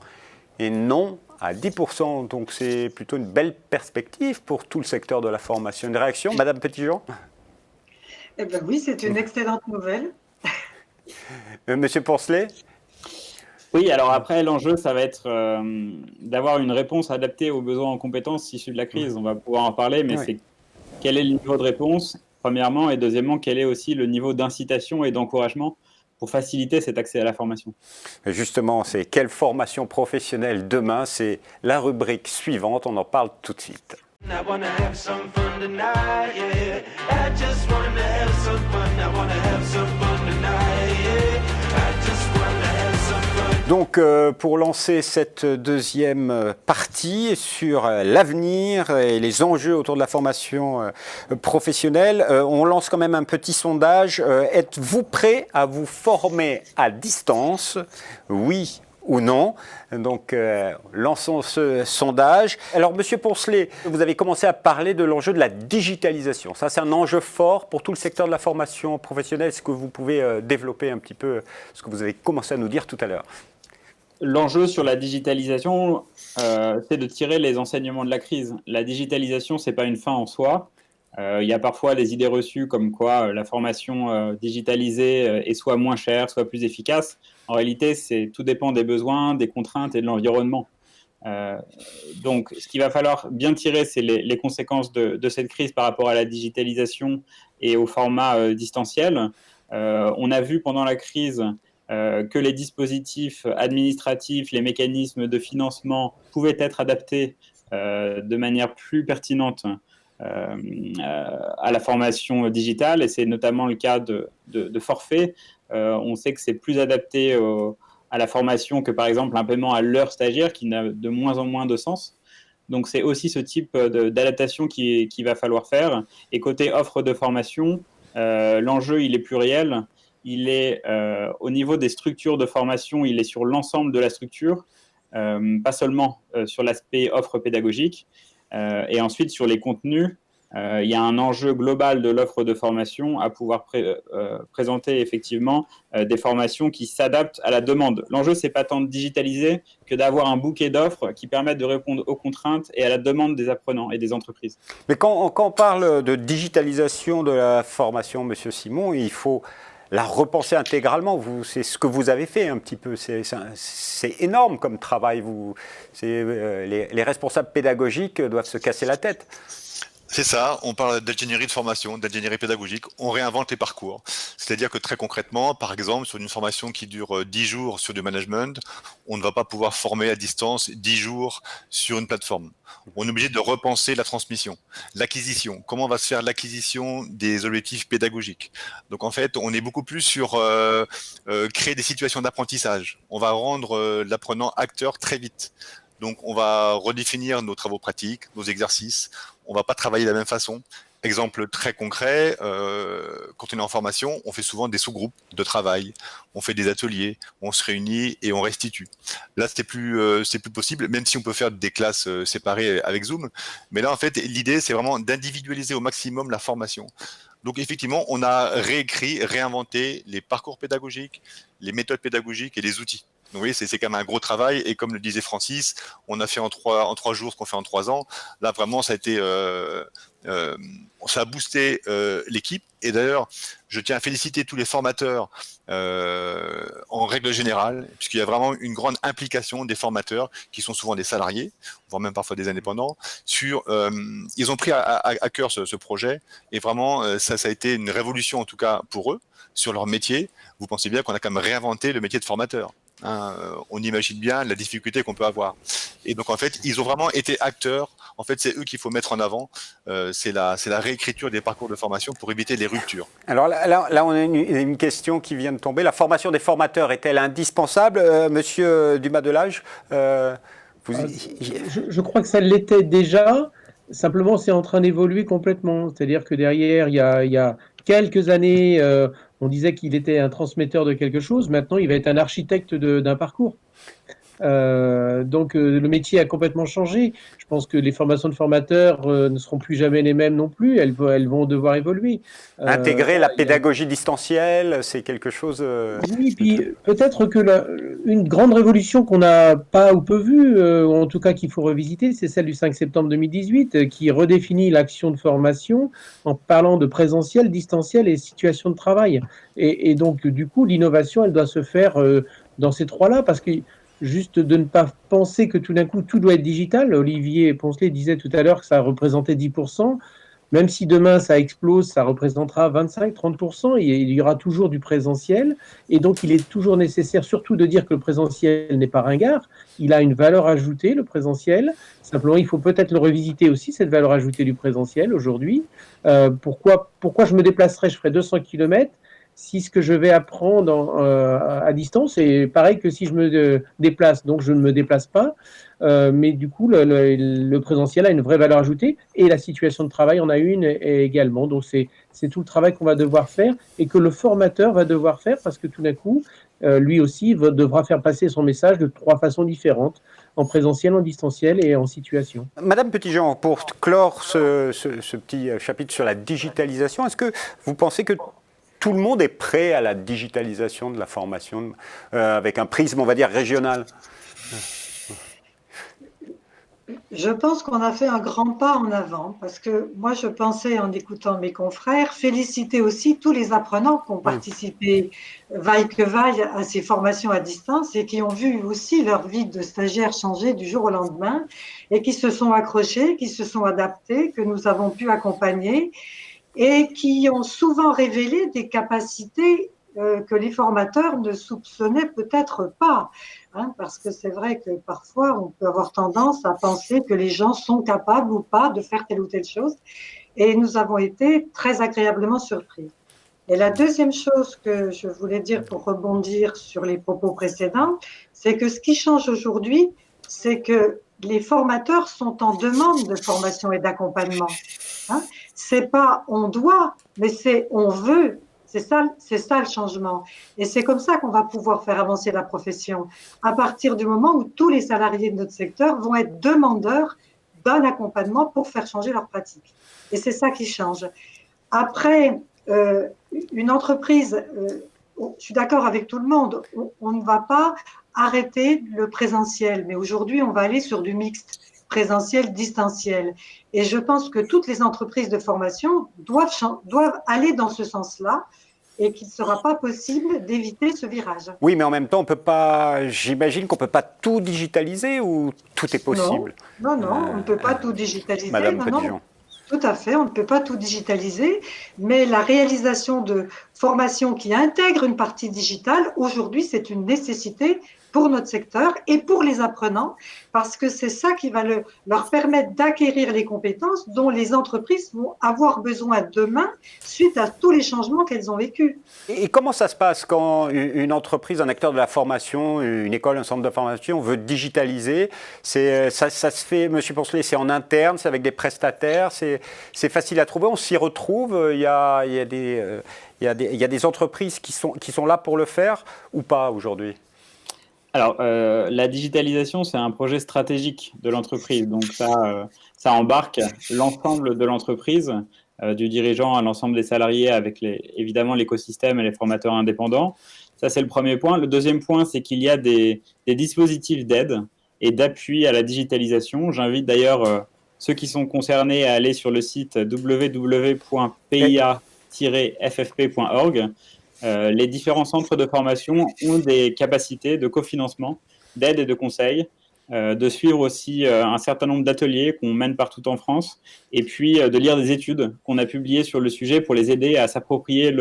et non à 10%. Donc, c'est plutôt une belle perspective pour tout le secteur de la formation. Une réaction, Madame Petitjean? Eh bien oui, c'est une excellente nouvelle. Monsieur Poncelet? Oui, alors après, l'enjeu, ça va être d'avoir une réponse adaptée aux besoins en compétences issus de la crise. On va pouvoir en parler, mais c'est quel est le niveau de réponse, premièrement, et deuxièmement, quel est aussi le niveau d'incitation et d'encouragement pour faciliter cet accès à la formation. Justement, c'est quelle formation professionnelle demain? C'est la rubrique suivante, on en parle tout de suite. I wanna have some fun tonight, yeah. I just wanna have some fun. I wanna have some fun tonight, yeah. I just wanna have some fun. Donc, pour lancer cette deuxième partie sur l'avenir et les enjeux autour de la formation professionnelle, on lance quand même un petit sondage. Êtes-vous prêt à vous former à distance? Oui ou non. Donc, lançons ce sondage. Alors, Monsieur Poncelet, vous avez commencé à parler de l'enjeu de la digitalisation. Ça, c'est un enjeu fort pour tout le secteur de la formation professionnelle. Est-ce que vous pouvez développer un petit peu ce que vous avez commencé à nous dire tout à l'heure? L'enjeu sur la digitalisation, c'est de tirer les enseignements de la crise. La digitalisation, ce n'est pas une fin en soi. Il y a parfois des idées reçues comme quoi la formation digitalisée est soit moins chère, soit plus efficace. En réalité, tout dépend des besoins, des contraintes et de l'environnement. Donc, ce qu'il va falloir bien tirer, c'est les conséquences de cette crise par rapport à la digitalisation et au format distanciel. On a vu pendant la crise que les dispositifs administratifs, les mécanismes de financement pouvaient être adaptés de manière plus pertinente à la formation digitale, et c'est notamment le cas de forfait. On sait que c'est plus adapté à la formation que par exemple un paiement à l'heure stagiaire qui n'a de moins en moins de sens. Donc c'est aussi ce type d'adaptation qu'il va falloir faire. Et côté offre de formation, l'enjeu il est pluriel. Il est au niveau des structures de formation, il est sur l'ensemble de la structure, pas seulement sur l'aspect offre pédagogique. Et ensuite, sur les contenus, il y a un enjeu global de l'offre de formation à pouvoir présenter effectivement des formations qui s'adaptent à la demande. L'enjeu, c'est pas tant de digitaliser que d'avoir un bouquet d'offres qui permettent de répondre aux contraintes et à la demande des apprenants et des entreprises. Mais quand on parle de digitalisation de la formation, Monsieur Simon, il faut la repenser intégralement. C'est ce que vous avez fait un petit peu. C'est énorme comme travail. Les responsables pédagogiques doivent se casser la tête. C'est ça, on parle d'ingénierie de formation, d'ingénierie pédagogique, on réinvente les parcours. C'est-à-dire que très concrètement, par exemple, sur une formation qui dure 10 jours sur du management, on ne va pas pouvoir former à distance 10 jours sur une plateforme. On est obligé de repenser la transmission, l'acquisition, comment va se faire l'acquisition des objectifs pédagogiques. Donc en fait, on est beaucoup plus sur créer des situations d'apprentissage. On va rendre l'apprenant acteur très vite. Donc, on va redéfinir nos travaux pratiques, nos exercices. On va pas travailler de la même façon. Exemple très concret, quand on est en formation, on fait souvent des sous-groupes de travail. On fait des ateliers, on se réunit et on restitue. Là, c'est plus possible, même si on peut faire des classes séparées avec Zoom. Mais là, en fait, l'idée, c'est vraiment d'individualiser au maximum la formation. Donc, effectivement, on a réécrit, réinventé les parcours pédagogiques, les méthodes pédagogiques et les outils. Donc, vous voyez, c'est quand même un gros travail. Et comme le disait Francis, on a fait en 3 jours ce qu'on fait en 3 ans. Là, vraiment, ça a été, ça a boosté l'équipe. Et d'ailleurs, je tiens à féliciter tous les formateurs en règle générale, puisqu'il y a vraiment une grande implication des formateurs, qui sont souvent des salariés, voire même parfois des indépendants. Ils ont pris à cœur ce projet. Et vraiment, ça a été une révolution, en tout cas pour eux, sur leur métier. Vous pensez bien qu'on a quand même réinventé le métier de formateur. On imagine bien la difficulté qu'on peut avoir. Et donc en fait, ils ont vraiment été acteurs. En fait, c'est eux qu'il faut mettre en avant. C'est la réécriture des parcours de formation pour éviter les ruptures. Alors là on a une question qui vient de tomber. La formation des formateurs est-elle indispensable, Monsieur Dumas-Delage? Je crois que ça l'était déjà. Simplement, c'est en train d'évoluer complètement. C'est-à-dire que derrière, il y a quelques années, on disait qu'il était un transmetteur de quelque chose. Maintenant, il va être un architecte d'un parcours. Donc, le métier a complètement changé. Je pense que les formations de formateurs ne seront plus jamais les mêmes non plus. Elles vont devoir évoluer. Intégrer la pédagogie distancielle, c'est quelque chose... Oui, puis peut-être que une grande révolution qu'on n'a pas ou peu vue, ou en tout cas qu'il faut revisiter, c'est celle du 5 septembre 2018, qui redéfinit l'action de formation en parlant de présentiel, distanciel et situation de travail. Et donc, du coup, l'innovation, elle doit se faire dans ces trois-là, parce que juste de ne pas penser que tout d'un coup, tout doit être digital. Olivier Poncelet disait tout à l'heure que ça représentait 10%. Même si demain, ça explose, ça représentera 25-30%. Il y aura toujours du présentiel. Et donc, il est toujours nécessaire, surtout de dire que le présentiel n'est pas ringard. Il a une valeur ajoutée, le présentiel. Simplement, il faut peut-être le revisiter aussi, cette valeur ajoutée du présentiel aujourd'hui. Pourquoi je me déplacerais, je ferais 200 km si ce que je vais apprendre à distance est pareil que si je me déplace, donc je ne me déplace pas, mais du coup le présentiel a une vraie valeur ajoutée et la situation de travail en a une également. Donc c'est tout le travail qu'on va devoir faire et que le formateur va devoir faire, parce que tout d'un coup lui aussi devra faire passer son message de 3 façons différentes, en présentiel, en distanciel et en situation. Madame Petitjean, pour clore ce petit chapitre sur la digitalisation, est-ce que vous pensez que tout le monde est prêt à la digitalisation de la formation avec un prisme, on va dire, régional? Je pense qu'on a fait un grand pas en avant parce que moi, je pensais en écoutant mes confrères féliciter aussi tous les apprenants qui ont participé vaille que vaille à ces formations à distance et qui ont vu aussi leur vie de stagiaire changer du jour au lendemain et qui se sont accrochés, qui se sont adaptés, que nous avons pu accompagner et qui ont souvent révélé des capacités que les formateurs ne soupçonnaient peut-être pas. Parce que c'est vrai que parfois, on peut avoir tendance à penser que les gens sont capables ou pas de faire telle ou telle chose. Et nous avons été très agréablement surpris. Et la deuxième chose que je voulais dire pour rebondir sur les propos précédents, c'est que ce qui change aujourd'hui, c'est que les formateurs sont en demande de formation et d'accompagnement. C'est pas on doit, mais c'est on veut. C'est ça le changement. Et c'est comme ça qu'on va pouvoir faire avancer la profession, à partir du moment où tous les salariés de notre secteur vont être demandeurs d'un accompagnement pour faire changer leur pratique. Et c'est ça qui change. Après, une entreprise, je suis d'accord avec tout le monde, on ne va pas arrêter le présentiel, mais aujourd'hui, on va aller sur du mixte, présentiel, distanciel. Et je pense que toutes les entreprises de formation doivent aller dans ce sens-là et qu'il ne sera pas possible d'éviter ce virage. Oui, mais en même temps, j'imagine qu'on ne peut pas tout digitaliser ou tout est possible? Non, on ne peut pas tout digitaliser. Madame Petitjean. Tout à fait, on ne peut pas tout digitaliser, mais la réalisation de formations qui intègrent une partie digitale, aujourd'hui, c'est une nécessité pour notre secteur et pour les apprenants, parce que c'est ça qui va leur permettre d'acquérir les compétences dont les entreprises vont avoir besoin demain suite à tous les changements qu'elles ont vécus. Et comment ça se passe quand une entreprise, un acteur de la formation, une école, un centre de formation veut digitaliser? Ça se fait, Monsieur Poncelet, c'est en interne, c'est avec des prestataires, c'est facile à trouver, on s'y retrouve, il y a des entreprises qui sont là pour le faire ou pas aujourd'hui? Alors, la digitalisation, c'est un projet stratégique de l'entreprise. Donc, ça embarque l'ensemble de l'entreprise, du dirigeant à l'ensemble des salariés, avec évidemment l'écosystème et les formateurs indépendants. Ça, c'est le premier point. Le deuxième point, c'est qu'il y a des dispositifs d'aide et d'appui à la digitalisation. J'invite d'ailleurs ceux qui sont concernés à aller sur le site www.pia-ffp.org. Les différents centres de formation ont des capacités de cofinancement, d'aide et de conseil, de suivre aussi un certain nombre d'ateliers qu'on mène partout en France, et puis de lire des études qu'on a publiées sur le sujet pour les aider à s'approprier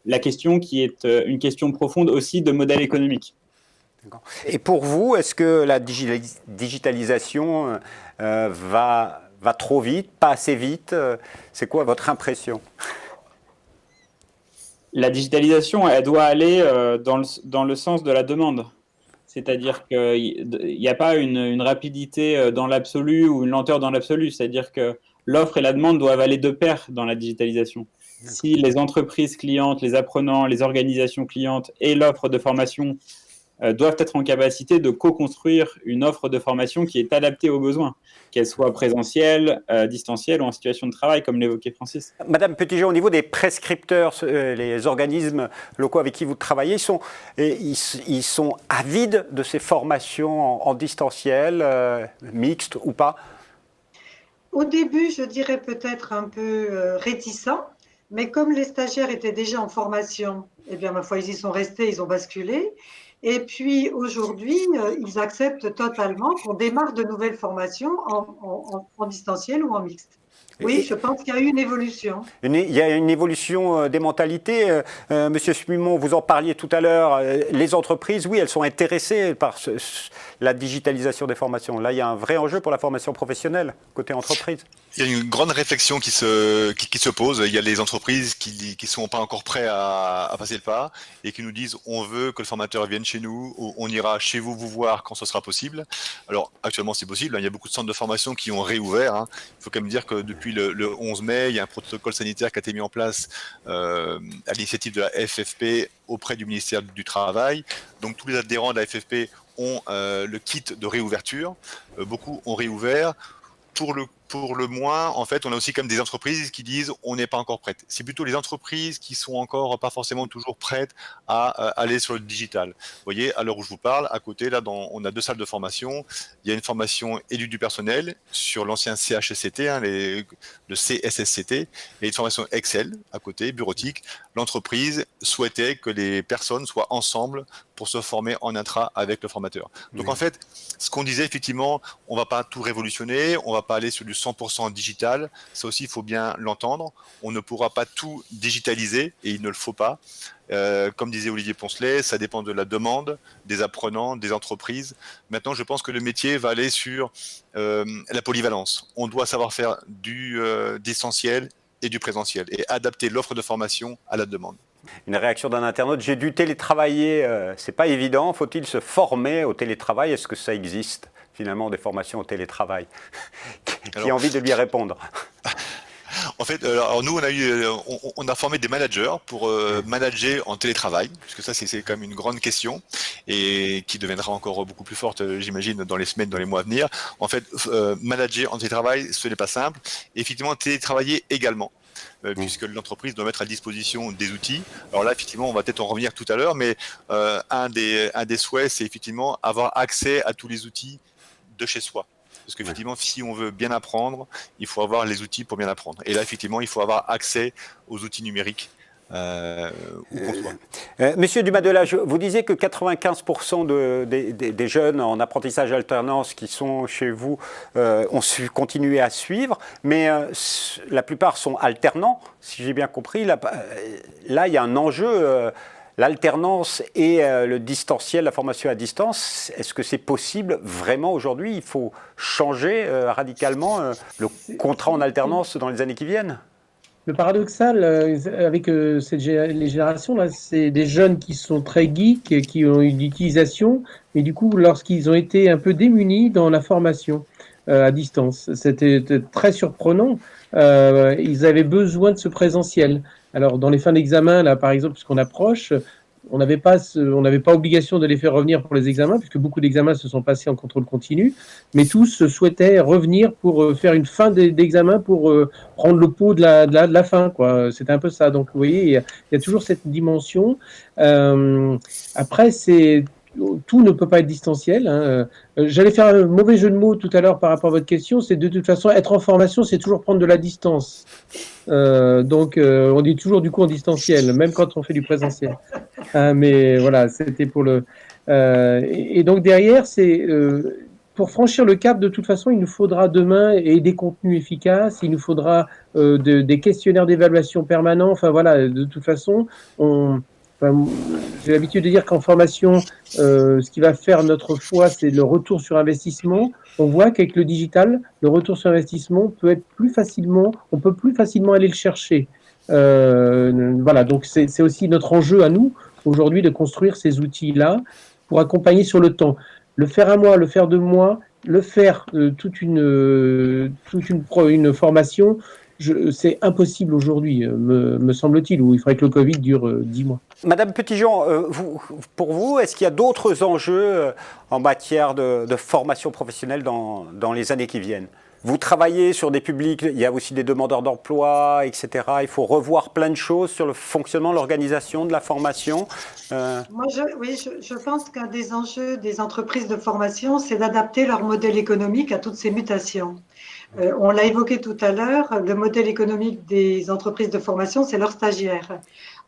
la question qui est une question profonde aussi de modèle économique. Et pour vous, est-ce que la digitalisation va trop vite, pas assez vite? C'est quoi votre impression? La digitalisation, elle doit aller dans le sens de la demande. C'est-à-dire qu'il n'y a pas une rapidité dans l'absolu ou une lenteur dans l'absolu. C'est-à-dire que l'offre et la demande doivent aller de pair dans la digitalisation. Si les entreprises clientes, les apprenants, les organisations clientes et l'offre de formation doivent être en capacité de co-construire une offre de formation qui est adaptée aux besoins, qu'elle soit présentielle, distancielle ou en situation de travail, comme l'évoquait Francis. Madame Petitjean, au niveau des prescripteurs, les organismes locaux avec qui vous travaillez, ils sont avides de ces formations en distanciel, mixtes ou pas? Au début, je dirais peut-être un peu réticents, mais comme les stagiaires étaient déjà en formation, eh bien, ma foi, ils y sont restés, ils ont basculé. Et puis aujourd'hui, ils acceptent totalement qu'on démarre de nouvelles formations en distanciel ou en mixte. Oui, je pense qu'il y a eu une évolution. Il y a une évolution des mentalités. Monsieur Smumont, vous en parliez tout à l'heure. Les entreprises, oui, elles sont intéressées par la digitalisation des formations. Là, il y a un vrai enjeu pour la formation professionnelle, côté entreprise. Il y a une grande réflexion qui se pose. Il y a les entreprises qui sont pas encore prêts à passer le pas et qui nous disent on veut que le formateur vienne chez nous, ou on ira chez vous voir quand ce sera possible. Alors actuellement c'est possible, il y a beaucoup de centres de formation qui ont réouvert. Il faut quand même dire que depuis le 11 mai, il y a un protocole sanitaire qui a été mis en place à l'initiative de la FFP auprès du ministère du Travail. Donc tous les adhérents de la FFP ont le kit de réouverture. Beaucoup ont réouvert. Pour le moins, en fait, on a aussi comme des entreprises qui disent on n'est pas encore prête. C'est plutôt les entreprises qui sont encore pas forcément toujours prêtes à aller sur le digital. Vous voyez, à l'heure où je vous parle, à côté, là, on a 2 salles de formation. Il y a une formation élu du personnel sur l'ancien CHSCT, le CSSCT, et une formation Excel à côté, bureautique. L'entreprise souhaitait que les personnes soient ensemble pour se former en intra avec le formateur. Donc en fait, ce qu'on disait effectivement, on va pas tout révolutionner, on va pas aller sur du 100% digital. Ça aussi, il faut bien l'entendre. On ne pourra pas tout digitaliser et il ne le faut pas. Comme disait Olivier Poncelet, ça dépend de la demande des apprenants, des entreprises. Maintenant, je pense que le métier va aller sur la polyvalence. On doit savoir faire du distanciel et du présentiel et adapter l'offre de formation à la demande. Une réaction d'un internaute, j'ai dû télétravailler, c'est pas évident, faut-il se former au télétravail? Est-ce que ça existe finalement des formations au télétravail? Qui a envie de lui répondre? En fait, alors nous, on a formé des managers pour manager en télétravail, puisque ça, c'est quand même une grande question et qui deviendra encore beaucoup plus forte, j'imagine, dans les semaines, dans les mois à venir. En fait, manager en télétravail, ce n'est pas simple. Et effectivement, télétravailler également. Puisque l'entreprise doit mettre à disposition des outils. Alors là, effectivement, on va peut-être en revenir tout à l'heure, mais un des souhaits, c'est effectivement avoir accès à tous les outils de chez soi. Parce qu'effectivement, si on veut bien apprendre, il faut avoir les outils pour bien apprendre. Et là, effectivement, il faut avoir accès aux outils numériques. Où qu'on soit. Monsieur Dumas-Delage, vous disiez que 95% des jeunes en apprentissage alternance qui sont chez vous ont continué à suivre, mais la plupart sont alternants, si j'ai bien compris. Là, il y a un enjeu, l'alternance et le distanciel, la formation à distance. Est-ce que c'est possible vraiment aujourd'hui? Il faut changer radicalement le contrat en alternance dans les années qui viennent? Le paradoxal avec les générations-là, c'est des jeunes qui sont très geeks, qui ont une utilisation, mais du coup, lorsqu'ils ont été un peu démunis dans la formation à distance, c'était très surprenant. Ils avaient besoin de ce présentiel. Alors, dans les fins d'examen, là, par exemple, puisqu'on approche, on n'avait pas obligation de les faire revenir pour les examens, puisque beaucoup d'examens se sont passés en contrôle continu, mais tous souhaitaient revenir pour faire une fin d'examen, pour prendre le pot de la fin, quoi. C'était un peu ça. Donc, vous voyez, il y a toujours cette dimension. Après, tout ne peut pas être distanciel. Hein. J'allais faire un mauvais jeu de mots tout à l'heure par rapport à votre question. C'est de toute façon, être en formation, c'est toujours prendre de la distance. Donc, on dit toujours du coup en distanciel, même quand on fait du présentiel. Mais voilà, c'était pour le. Et donc derrière, c'est pour franchir le cap. De toute façon, il nous faudra demain et des contenus efficaces. Il nous faudra des questionnaires d'évaluation permanents. Enfin voilà, de toute façon, j'ai l'habitude de dire qu'en formation, ce qui va faire notre foi, c'est le retour sur investissement. On voit qu'avec le digital, le retour sur investissement peut être on peut plus facilement aller le chercher. Voilà, donc c'est aussi notre enjeu à nous aujourd'hui de construire ces outils-là pour accompagner sur le temps. Le faire à moi, le faire de moi, le faire toute une formation. C'est impossible aujourd'hui, me semble-t-il, où il faudrait que le Covid dure 10 mois. Madame Petitjean, pour vous, est-ce qu'il y a d'autres enjeux en matière de formation professionnelle dans les années qui viennent? Vous travaillez sur des publics, il y a aussi des demandeurs d'emploi, etc. Il faut revoir plein de choses sur le fonctionnement, l'organisation de la formation. Moi, je pense qu'un des enjeux des entreprises de formation, c'est d'adapter leur modèle économique à toutes ces mutations. On l'a évoqué tout à l'heure, le modèle économique des entreprises de formation, c'est leurs stagiaires.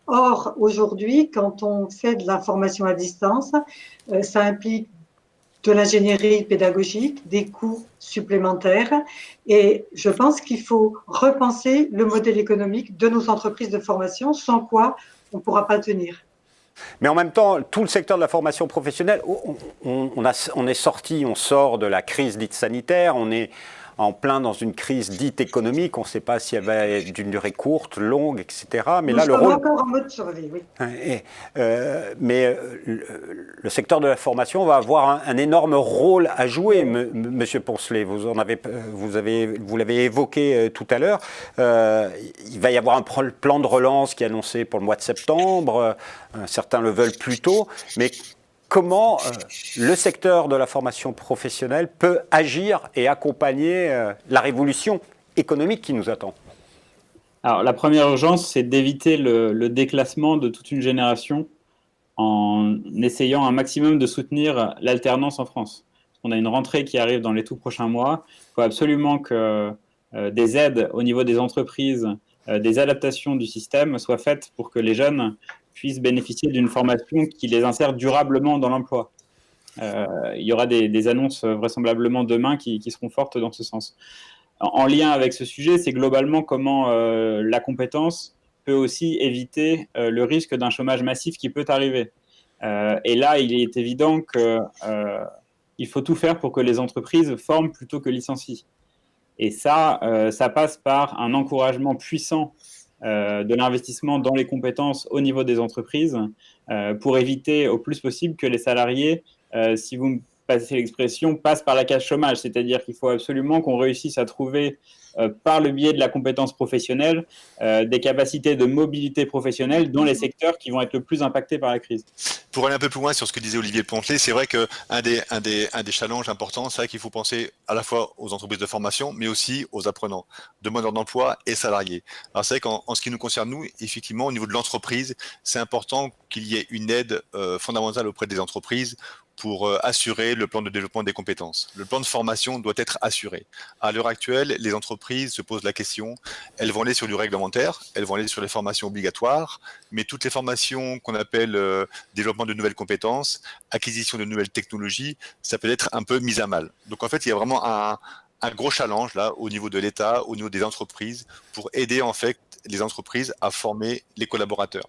Or, aujourd'hui, quand on fait de la formation à distance, ça implique de l'ingénierie pédagogique, des coûts supplémentaires. Et je pense qu'il faut repenser le modèle économique de nos entreprises de formation, sans quoi on ne pourra pas tenir. Mais en même temps, tout le secteur de la formation professionnelle, on sort de la crise dite sanitaire, on est en plein dans une crise dite économique. On ne sait pas si elle va être d'une durée courte, longue, etc. Mais Nous là, le sommes rôle... encore en mode survie, oui. Le secteur de la formation va avoir un énorme rôle à jouer, Monsieur Poncelet. Vous l'avez évoqué tout à l'heure. Il va y avoir un plan de relance qui est annoncé pour le mois de septembre. Certains le veulent plus tôt. Mais comment le secteur de la formation professionnelle peut agir et accompagner la révolution économique qui nous attend? Alors, la première urgence, c'est d'éviter le déclassement de toute une génération en essayant un maximum de soutenir l'alternance en France. On a une rentrée qui arrive dans les tout prochains mois. Il faut absolument que des aides au niveau des entreprises, des adaptations du système soient faites pour que les jeunes puissent bénéficier d'une formation qui les insère durablement dans l'emploi. Il y aura des annonces vraisemblablement demain qui seront fortes dans ce sens. En lien avec ce sujet, c'est globalement comment la compétence peut aussi éviter le risque d'un chômage massif qui peut arriver. Et là, il est évident qu'il faut tout faire pour que les entreprises forment plutôt que licencient. Et ça passe par un encouragement puissant de l'investissement dans les compétences au niveau des entreprises pour éviter au plus possible que les salariés, si vous me passez l'expression, passent par la case chômage. C'est-à-dire qu'il faut absolument qu'on réussisse à trouver, par le biais de la compétence professionnelle, des capacités de mobilité professionnelle dans les secteurs qui vont être le plus impactés par la crise. Pour aller un peu plus loin sur ce que disait Olivier Poncelet, c'est vrai qu'un des challenges importants, c'est vrai qu'il faut penser à la fois aux entreprises de formation, mais aussi aux apprenants, demandeurs d'emploi et salariés. Alors c'est vrai qu'en ce qui nous concerne, nous, effectivement, au niveau de l'entreprise, c'est important qu'il y ait une aide fondamentale auprès des entreprises pour assurer le plan de développement des compétences. Le plan de formation doit être assuré. À l'heure actuelle, les entreprises se posent la question, elles vont aller sur du réglementaire, elles vont aller sur les formations obligatoires, mais toutes les formations qu'on appelle développement de nouvelles compétences, acquisition de nouvelles technologies, ça peut être un peu mis à mal. Donc en fait, il y a vraiment un gros challenge là au niveau de l'État, au niveau des entreprises, pour aider en fait les entreprises à former les collaborateurs.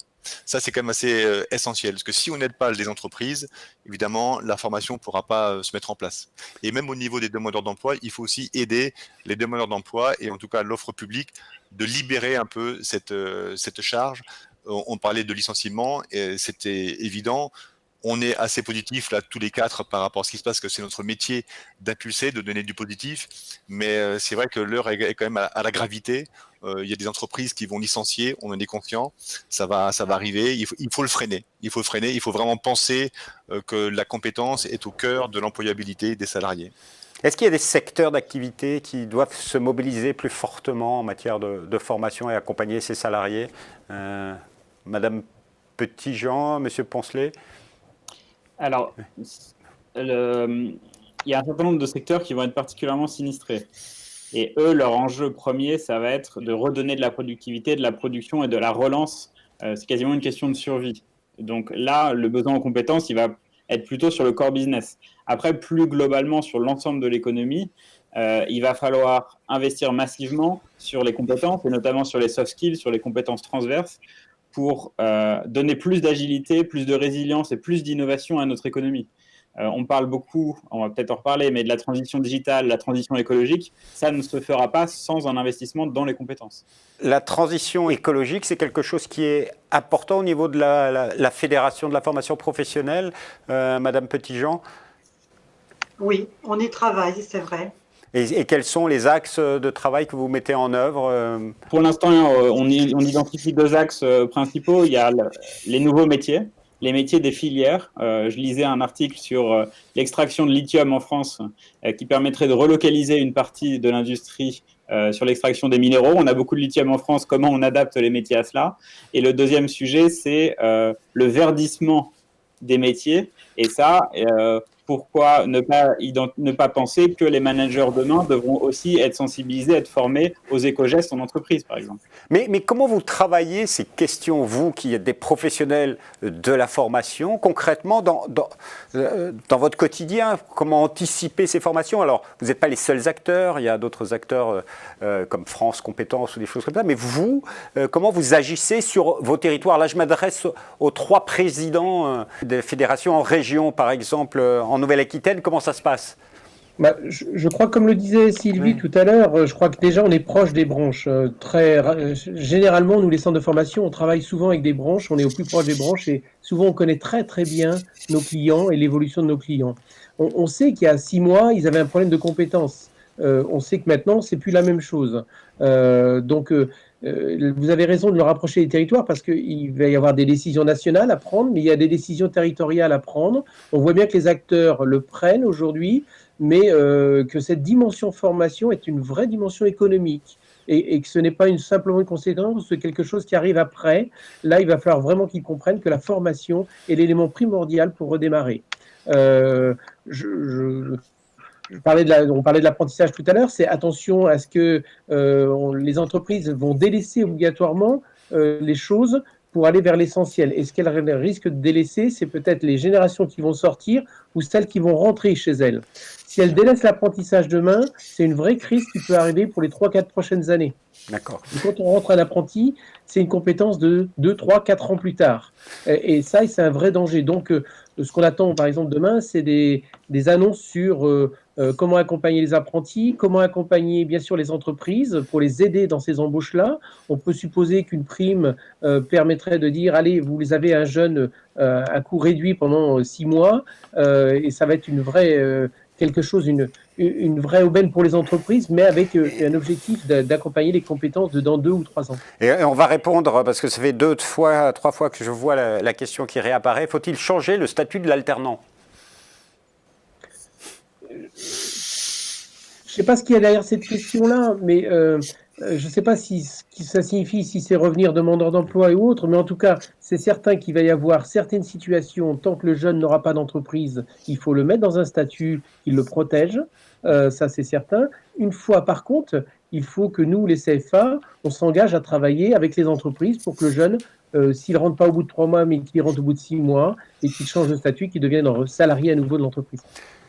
Ça, c'est quand même assez essentiel, parce que si on n'aide pas les entreprises, évidemment, la formation ne pourra pas se mettre en place. Et même au niveau des demandeurs d'emploi, il faut aussi aider les demandeurs d'emploi, et en tout cas l'offre publique, de libérer un peu cette charge. On parlait de licenciement, et c'était évident. On est assez positif là tous les quatre par rapport à ce qui se passe, que c'est notre métier d'impulser, de donner du positif. Mais c'est vrai que l'heure est quand même à la gravité. Il y a des entreprises qui vont licencier, on en est conscient. Ça va arriver. Il faut le freiner. Il faut vraiment penser que la compétence est au cœur de l'employabilité des salariés. Est-ce qu'il y a des secteurs d'activité qui doivent se mobiliser plus fortement en matière de formation et accompagner ces salariés? Madame Petitjean, Monsieur Poncelet? Alors, il y a un certain nombre de secteurs qui vont être particulièrement sinistrés. Et eux, leur enjeu premier, ça va être de redonner de la productivité, de la production et de la relance. C'est quasiment une question de survie. Donc là, le besoin en compétences, il va être plutôt sur le core business. Après, plus globalement, sur l'ensemble de l'économie, il va falloir investir massivement sur les compétences, et notamment sur les soft skills, sur les compétences transverses, pour donner plus d'agilité, plus de résilience et plus d'innovation à notre économie. On parle beaucoup, on va peut-être en reparler, mais de la transition digitale, la transition écologique, ça ne se fera pas sans un investissement dans les compétences. La transition écologique, c'est quelque chose qui est important au niveau de la Fédération de la formation professionnelle, Madame Petitjean? Oui, on y travaille, c'est vrai. Et quels sont les axes de travail que vous mettez en œuvre? Pour l'instant, on identifie deux axes principaux. Il y a les nouveaux métiers, les métiers des filières. Je lisais un article sur l'extraction de lithium en France qui permettrait de relocaliser une partie de l'industrie sur l'extraction des minéraux. On a beaucoup de lithium en France, comment on adapte les métiers à cela? Et le deuxième sujet, c'est le verdissement des métiers. Et ça, pourquoi ne pas penser que les managers demain devront aussi être sensibilisés, être formés aux éco-gestes en entreprise, par exemple. Mais comment vous travaillez ces questions, vous qui êtes des professionnels de la formation, concrètement dans votre quotidien? Comment anticiper ces formations? Alors, vous n'êtes pas les seuls acteurs, il y a d'autres acteurs comme France Compétences ou des choses comme ça, mais vous, comment vous agissez sur vos territoires? Là, je m'adresse aux 3 présidents des fédérations en région, par exemple, en Nouvelle-Aquitaine. Comment ça se passe? Je crois, comme le disait Sylvie tout à l'heure, je crois que déjà on est proche des branches. Généralement, nous, les centres de formation, on travaille souvent avec des branches, on est au plus proche des branches et souvent on connaît très très bien nos clients et l'évolution de nos clients. On sait qu'il y a 6 mois, ils avaient un problème de compétences. On sait que maintenant, c'est plus la même chose. Vous avez raison de le rapprocher des territoires parce qu'il va y avoir des décisions nationales à prendre, mais il y a des décisions territoriales à prendre. On voit bien que les acteurs le prennent aujourd'hui, mais que cette dimension formation est une vraie dimension économique et que ce n'est pas simplement une conséquence de quelque chose qui arrive après. Là, il va falloir vraiment qu'ils comprennent que la formation est l'élément primordial pour redémarrer. On parlait de l'apprentissage tout à l'heure, c'est attention à ce que les entreprises vont délaisser obligatoirement les choses pour aller vers l'essentiel. Et ce qu'elles risquent de délaisser, c'est peut-être les générations qui vont sortir ou celles qui vont rentrer chez elles. Si elles délaissent l'apprentissage demain, c'est une vraie crise qui peut arriver pour les 3-4 prochaines années. D'accord. Et quand on rentre un apprenti, c'est une compétence de 2, 3, 4 ans plus tard. Et ça, c'est un vrai danger. Donc, ce qu'on attend, par exemple, demain, c'est des annonces sur comment accompagner les apprentis, comment accompagner, bien sûr, les entreprises pour les aider dans ces embauches-là. On peut supposer qu'une prime permettrait de dire, allez, vous avez un jeune à coût réduit pendant 6 mois, et ça va être une vraie... quelque chose, une vraie aubaine pour les entreprises, mais avec un objectif d'accompagner les compétences dans 2 ou 3 ans. Et on va répondre, parce que ça fait 2 fois, 3 fois que je vois la question qui réapparaît. Faut-il changer le statut de l'alternant ? Je ne sais pas ce qu'il y a derrière cette question-là, mais je ne sais pas ce que ça signifie, si c'est revenir demandeur d'emploi ou autre, mais en tout cas, c'est certain qu'il va y avoir certaines situations, tant que le jeune n'aura pas d'entreprise, il faut le mettre dans un statut qui le protège, ça c'est certain. Une fois par contre, il faut que nous, les CFA, on s'engage à travailler avec les entreprises pour que le jeune, s'il ne rentre pas au bout de 3 mois, mais qu'il rentre au bout de 6 mois, et qu'il change de statut, qu'il devienne salarié à nouveau de l'entreprise.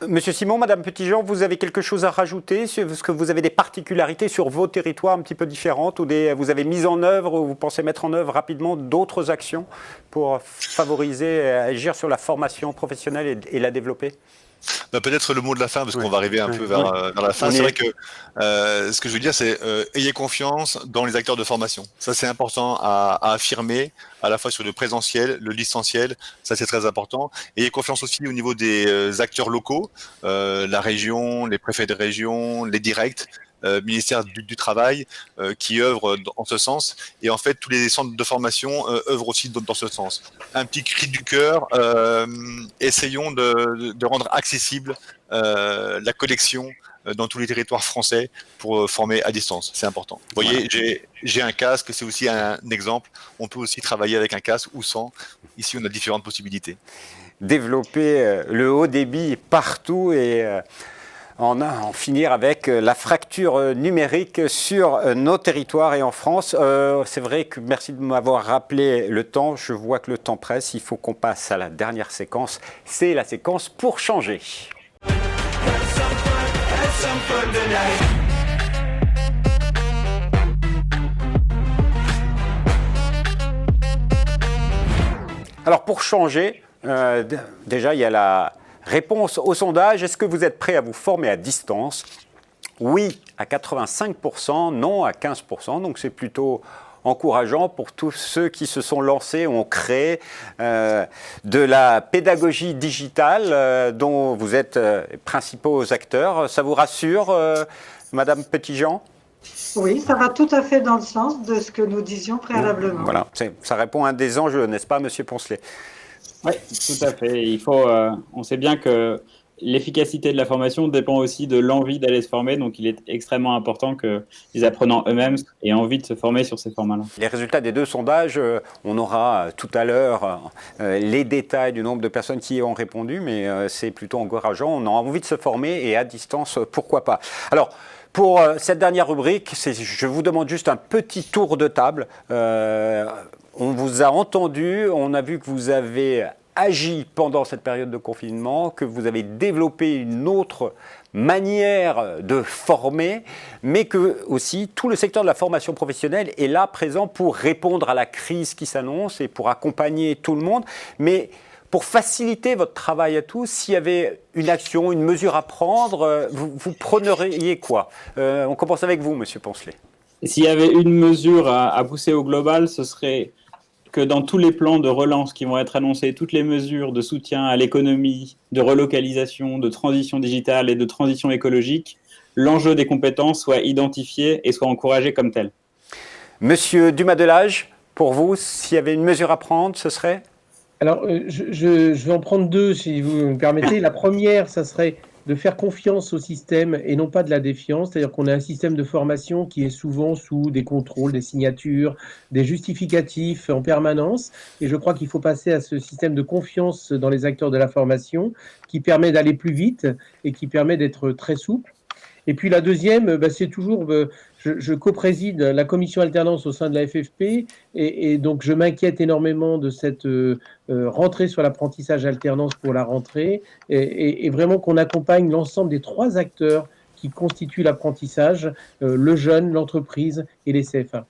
Monsieur Simon, Madame Petitjean, vous avez quelque chose à rajouter? Est-ce que vous avez des particularités sur vos territoires un petit peu différentes ou vous avez mis en œuvre ou vous pensez mettre en œuvre rapidement d'autres actions pour favoriser et agir sur la formation professionnelle et la développer? Peut-être le mot de la fin, parce qu'on va arriver un peu vers la fin. C'est vrai que ce que je veux dire, c'est ayez confiance dans les acteurs de formation. Ça, c'est important à affirmer, à la fois sur le présentiel, le distanciel. Ça, c'est très important. Ayez confiance aussi au niveau des acteurs locaux, la région, les préfets de région, les directs. Ministère du Travail qui œuvre en ce sens, et en fait tous les centres de formation œuvrent aussi dans ce sens. Un petit cri du cœur, essayons de rendre accessible la connexion dans tous les territoires français pour former à distance, c'est important. Vous voyez, j'ai un casque, c'est aussi un exemple, on peut aussi travailler avec un casque ou sans, ici on a différentes possibilités. Développer le haut débit partout et en finir avec la fracture numérique sur nos territoires et en France. C'est vrai que merci de m'avoir rappelé le temps. Je vois que le temps presse. Il faut qu'on passe à la dernière séquence. C'est la séquence pour changer. Alors pour changer, déjà il y a la réponse au sondage. Est-ce que vous êtes prêt à vous former à distance? Oui à 85%, non à 15%. Donc c'est plutôt encourageant pour tous ceux qui se sont lancés, ont créé de la pédagogie digitale dont vous êtes principaux acteurs. Ça vous rassure, Madame Petitjean? Oui, ça va tout à fait dans le sens de ce que nous disions préalablement. Voilà, ça répond à un des enjeux, n'est-ce pas, Monsieur Poncelet? Oui, tout à fait. Il faut, on sait bien que l'efficacité de la formation dépend aussi de l'envie d'aller se former, donc il est extrêmement important que les apprenants eux-mêmes aient envie de se former sur ces formats-là. Les résultats des 2 sondages, on aura tout à l'heure les détails du nombre de personnes qui ont répondu, mais c'est plutôt encourageant. On a envie de se former et à distance, pourquoi pas. Alors, pour cette dernière rubrique, je vous demande juste un petit tour de table. On vous a entendu, on a vu que vous avez agi pendant cette période de confinement, que vous avez développé une autre manière de former, mais que aussi tout le secteur de la formation professionnelle est là présent pour répondre à la crise qui s'annonce et pour accompagner tout le monde. Mais pour faciliter votre travail à tous, s'il y avait une action, une mesure à prendre, vous prôneriez quoi? On commence avec vous, Monsieur Poncelet. S'il y avait une mesure à pousser au global, ce serait que dans tous les plans de relance qui vont être annoncés, toutes les mesures de soutien à l'économie, de relocalisation, de transition digitale et de transition écologique, l'enjeu des compétences soit identifié et soit encouragé comme tel. Monsieur Dumas-Delage, pour vous, s'il y avait une mesure à prendre, ce serait? Alors, je vais en prendre deux, si vous me permettez. La première, ça serait de faire confiance au système et non pas de la défiance. C'est-à-dire qu'on a un système de formation qui est souvent sous des contrôles, des signatures, des justificatifs en permanence. Et je crois qu'il faut passer à ce système de confiance dans les acteurs de la formation qui permet d'aller plus vite et qui permet d'être très souple. Et puis la deuxième, c'est toujours, je co-préside la commission alternance au sein de la FFP et donc je m'inquiète énormément de cette rentrée sur l'apprentissage alternance pour la rentrée et vraiment qu'on accompagne l'ensemble des 3 acteurs qui constituent l'apprentissage, le jeune, l'entreprise et les CFA.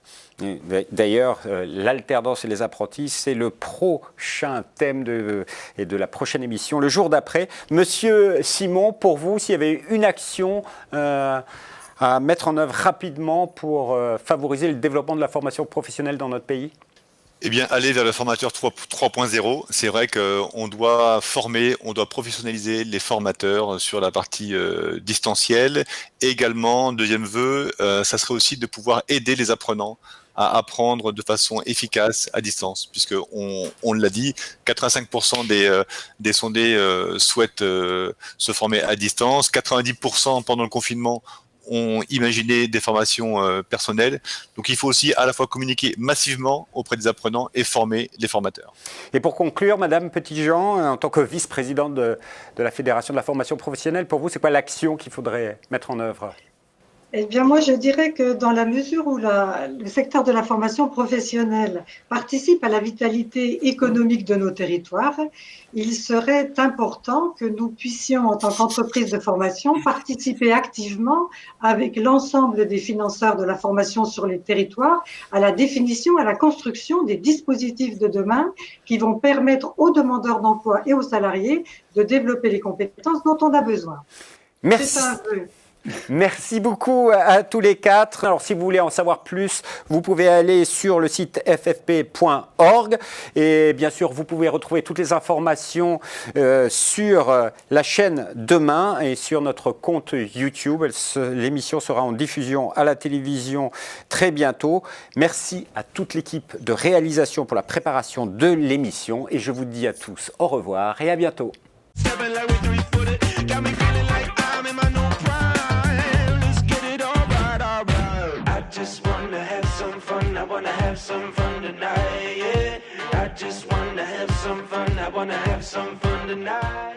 D'ailleurs, l'alternance et les apprentis, c'est le prochain thème de la prochaine émission, le jour d'après. Monsieur Simon, pour vous, s'il y avait une action à mettre en œuvre rapidement pour favoriser le développement de la formation professionnelle dans notre pays? Eh bien, aller vers le formateur 3.0, c'est vrai qu'on doit former, on doit professionnaliser les formateurs sur la partie distancielle. Et également, deuxième vœu, ça serait aussi de pouvoir aider les apprenants à apprendre de façon efficace à distance, puisque on l'a dit, 85% des sondés souhaitent se former à distance, 90% pendant le confinement ont imaginé des formations personnelles. Donc il faut aussi à la fois communiquer massivement auprès des apprenants et former les formateurs. Et pour conclure, Madame Petitjean, en tant que vice-présidente de la Fédération de la formation professionnelle, pour vous, c'est quoi l'action qu'il faudrait mettre en œuvre? Eh bien, moi, je dirais que dans la mesure où le secteur de la formation professionnelle participe à la vitalité économique de nos territoires, il serait important que nous puissions, en tant qu'entreprise de formation, participer activement avec l'ensemble des financeurs de la formation sur les territoires à la définition, à la construction des dispositifs de demain qui vont permettre aux demandeurs d'emploi et aux salariés de développer les compétences dont on a besoin. Merci. C'est un vœu. Merci beaucoup à tous les 4. Alors, si vous voulez en savoir plus, vous pouvez aller sur le site ffp.org et bien sûr, vous pouvez retrouver toutes les informations sur la chaîne Demain et sur notre compte YouTube. L'émission sera en diffusion à la télévision très bientôt. Merci à toute l'équipe de réalisation pour la préparation de l'émission et je vous dis à tous au revoir et à bientôt. Some fun tonight, yeah. I just wanna have some fun. I wanna have some fun tonight.